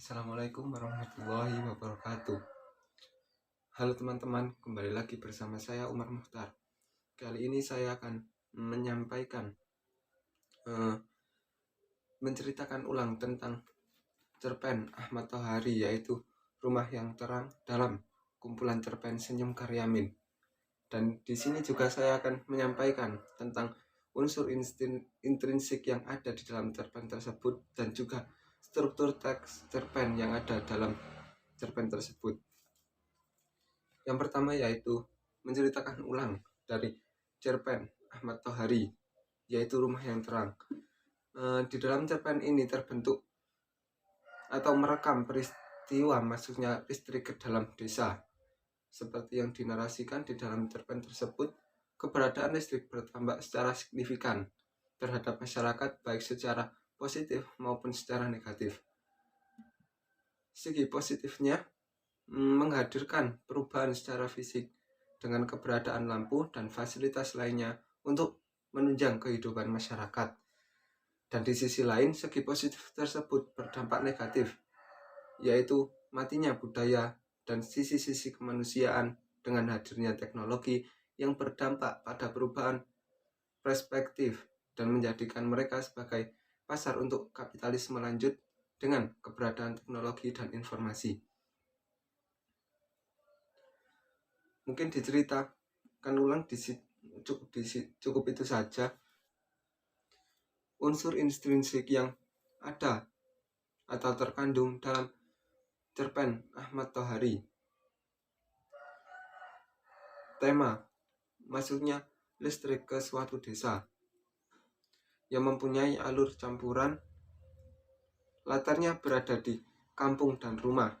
Assalamualaikum warahmatullahi wabarakatuh. Halo teman-teman, kembali lagi bersama saya Umar Mukhtar. Kali ini saya akan menyampaikan menceritakan ulang tentang cerpen Ahmad Tohari, yaitu Rumah yang Terang dalam kumpulan cerpen Senyum Karyamin. Dan di sini juga saya akan menyampaikan tentang unsur intrinsik yang ada di dalam cerpen tersebut dan juga struktur teks cerpen yang ada dalam cerpen tersebut. Yang pertama yaitu menceritakan ulang dari cerpen Ahmad Tohari, yaitu Rumah yang Terang. Di dalam cerpen ini terbentuk atau merekam peristiwa masuknya listrik ke dalam desa. Seperti yang dinarasikan di dalam cerpen tersebut, keberadaan listrik bertambah secara signifikan terhadap masyarakat, baik secara positif maupun secara negatif. Segi positifnya menghadirkan perubahan secara fisik dengan keberadaan lampu dan fasilitas lainnya untuk menunjang kehidupan masyarakat. Dan di sisi lain, segi positif tersebut berdampak negatif, yaitu matinya budaya dan sisi-sisi kemanusiaan dengan hadirnya teknologi yang berdampak pada perubahan perspektif dan menjadikan mereka sebagai pasar untuk kapitalisme lanjut dengan keberadaan teknologi dan informasi. Mungkin diceritakan ulang cukup itu saja. Unsur intrinsik yang ada atau terkandung dalam cerpen Ahmad Tohari. Tema masuknya listrik ke suatu desa yang mempunyai alur campuran. Latarnya berada di kampung dan rumah.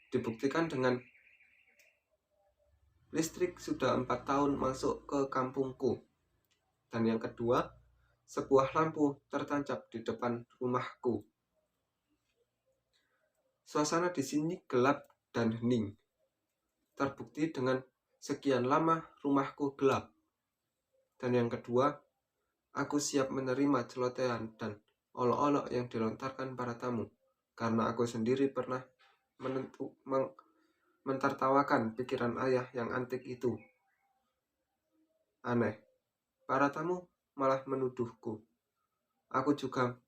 Dibuktikan dengan listrik sudah 4 tahun masuk ke kampungku. Dan yang kedua, sebuah lampu tertancap di depan rumahku. Suasana di sini gelap dan hening. Terbukti dengan sekian lama rumahku gelap. Dan yang kedua, aku siap menerima celotehan dan olok-olok yang dilontarkan para tamu, karena aku sendiri pernah mentertawakan pikiran ayah yang antik itu. Aneh, para tamu malah menuduhku. Aku juga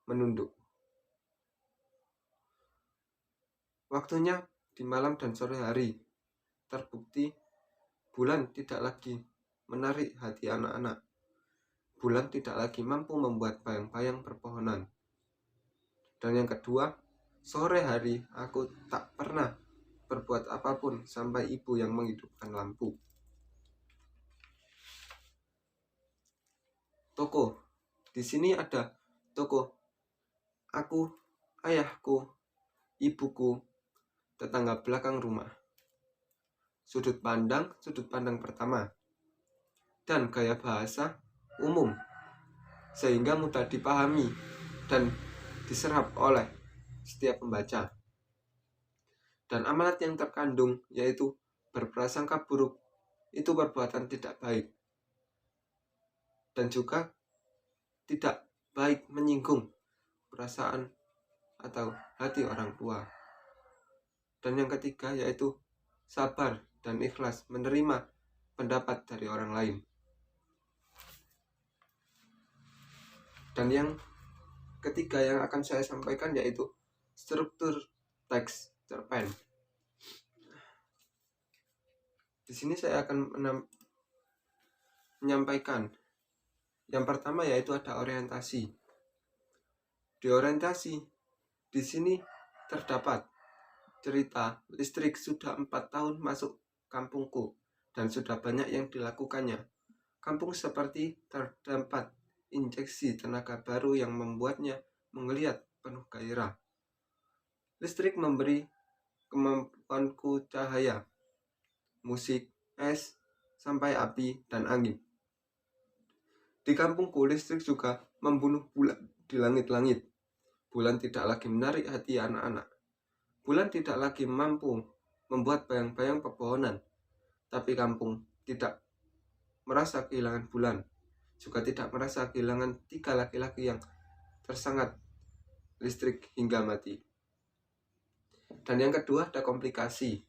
menunduk. Waktunya di malam dan sore hari. Terbukti bulan tidak lagi menarik hati anak-anak. Bulan tidak lagi mampu membuat bayang-bayang perpohonan. Dan yang kedua, sore hari aku tak pernah berbuat apapun sampai ibu yang menghidupkan lampu. Toko. Di sini ada toko aku, ayahku, ibuku, tetangga belakang rumah. Sudut pandang pertama, dan gaya bahasa umum, sehingga mudah dipahami dan diserap oleh setiap pembaca. Dan amanat yang terkandung yaitu berprasangka buruk itu perbuatan tidak baik, dan juga tidak baik menyinggung perasaan atau hati orang tua. Dan yang ketiga yaitu sabar dan ikhlas menerima pendapat dari orang lain. Dan yang ketiga yang akan saya sampaikan yaitu struktur teks cerpen. Di sini saya akan menyampaikan yang pertama yaitu ada orientasi. Di orientasi di sini terdapat cerita listrik sudah 4 tahun masuk kampungku dan sudah banyak yang dilakukannya. Kampung seperti terdapat injeksi tenaga baru yang membuatnya menggeliat penuh gairah. Listrik memberi kemampuanku cahaya, musik, es, sampai api dan angin. Di kampungku listrik juga membunuh bulan di langit-langit. Bulan tidak lagi menarik hati anak-anak. Bulan tidak lagi mampu membuat bayang-bayang pepohonan. Tapi kampung tidak merasa kehilangan bulan. Juga tidak merasa kehilangan 3 laki-laki yang tersengat listrik hingga mati. Dan yang kedua ada komplikasi.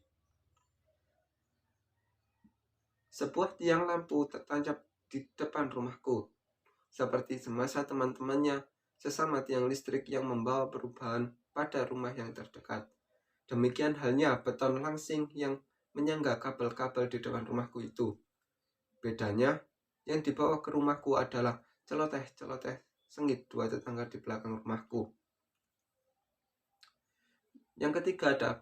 Sebuah tiang lampu tertancap di depan rumahku, seperti semasa teman-temannya sesama tiang listrik yang membawa perubahan pada rumah yang terdekat. Demikian halnya beton langsing yang menyangga kabel-kabel di depan rumahku itu. Bedanya, yang dibawa ke rumahku adalah celoteh-celoteh sengit dua tetangga di belakang rumahku. Yang ketiga ada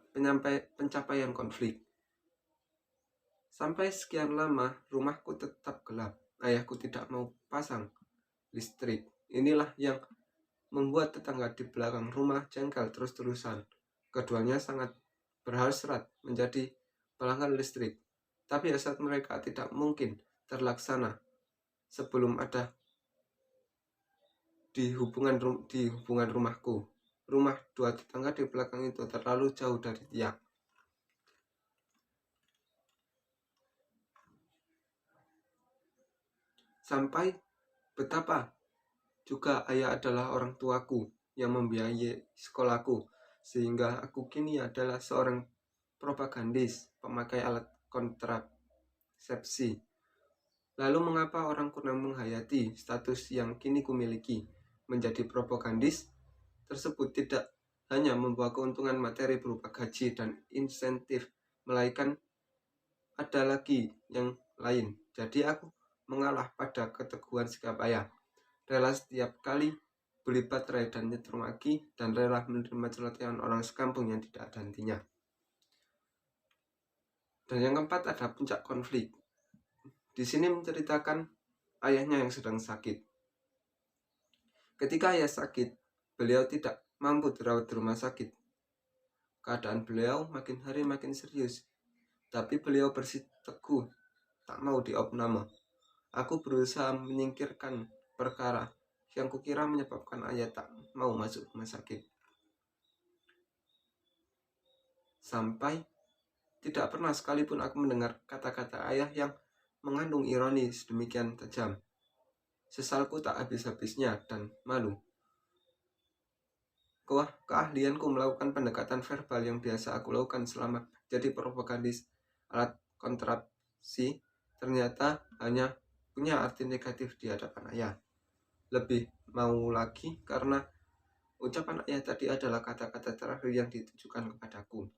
pencapaian konflik. Sampai sekian lama rumahku tetap gelap. Ayahku tidak mau pasang listrik. Inilah yang membuat tetangga di belakang rumah jengkel terus-terusan. Keduanya sangat berhasrat menjadi pelanggan listrik. Tapi hasrat mereka tidak mungkin terlaksana sebelum ada di hubungan rumahku. Rumah dua tetangga di belakang itu terlalu jauh dari tiang. Sampai betapa juga ayah adalah orang tuaku yang membiayai sekolahku, sehingga aku kini adalah seorang propagandis pemakai alat kontrasepsi. Lalu mengapa orang kurang menghayati status yang kini kumiliki? Menjadi propagandis tersebut tidak hanya membawa keuntungan materi berupa gaji dan insentif, melainkan ada lagi yang lain. Jadi aku mengalah pada keteguhan sikap ayah, rela setiap kali beli baterai dan nyetrum aki, dan rela menerima celotehan orang sekampung yang tidak ada hentinya. Dan yang keempat ada puncak konflik. Di sini menceritakan ayahnya yang sedang sakit. Ketika ayah sakit, beliau tidak mampu dirawat di rumah sakit. Keadaan beliau makin hari makin serius, tapi beliau bersiteguh tak mau diopname. Aku berusaha menyingkirkan perkara yang kukira menyebabkan ayah tak mau masuk rumah sakit. Sampai tidak pernah sekalipun aku mendengar kata-kata ayah yang mengandung ironi sedemikian tajam. Sesalku tak habis-habisnya dan malu. Keahlianku melakukan pendekatan verbal yang biasa aku lakukan selama jadi propagandis alat kontrapsi ternyata hanya punya arti negatif di hadapan ayah. Lebih mau lagi karena ucapan ayah tadi adalah kata-kata terakhir yang ditujukan kepadaku.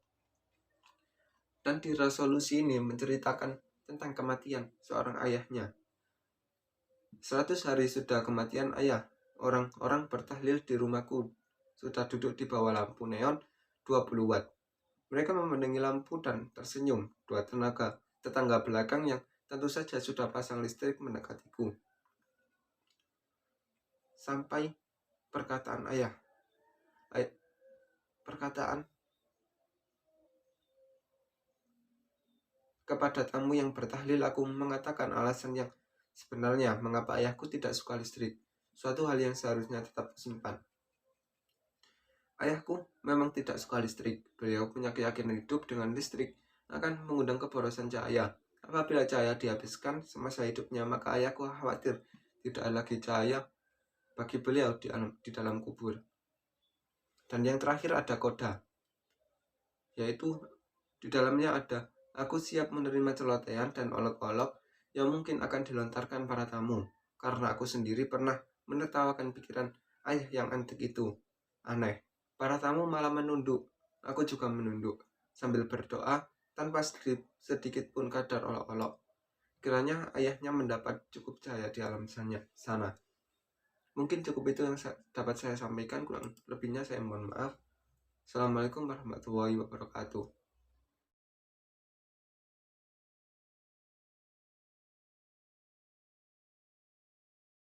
Dan di resolusi ini menceritakan tentang kematian seorang ayahnya. 100 hari sudah kematian ayah. Orang-orang bertahlil di rumahku sudah duduk di bawah lampu neon 20 watt. Mereka memandangi lampu dan tersenyum. Dua tetangga belakang yang tentu saja sudah pasang listrik mendekatiku. Sampai perkataan ayah. Perkataan kepada tamu yang bertahlil, aku mengatakan alasan yang sebenarnya mengapa ayahku tidak suka listrik. Suatu hal yang seharusnya tetap disimpan. Ayahku memang tidak suka listrik. Beliau punya keyakinan hidup dengan listrik akan mengundang keborosan cahaya. Apabila cahaya dihabiskan semasa hidupnya, maka ayahku khawatir tidak ada lagi cahaya bagi beliau di dalam kubur. Dan yang terakhir ada koda, yaitu di dalamnya ada aku siap menerima celotehan dan olok-olok yang mungkin akan dilontarkan para tamu, karena aku sendiri pernah menertawakan pikiran ayah yang antik itu. Aneh, para tamu malah menunduk. Aku juga menunduk sambil berdoa tanpa sedikit pun kadar olok-olok. Kiranya ayahnya mendapat cukup cahaya di alam sana. Mungkin cukup itu yang dapat saya sampaikan, kurang lebihnya saya mohon maaf. Assalamualaikum warahmatullahi wabarakatuh.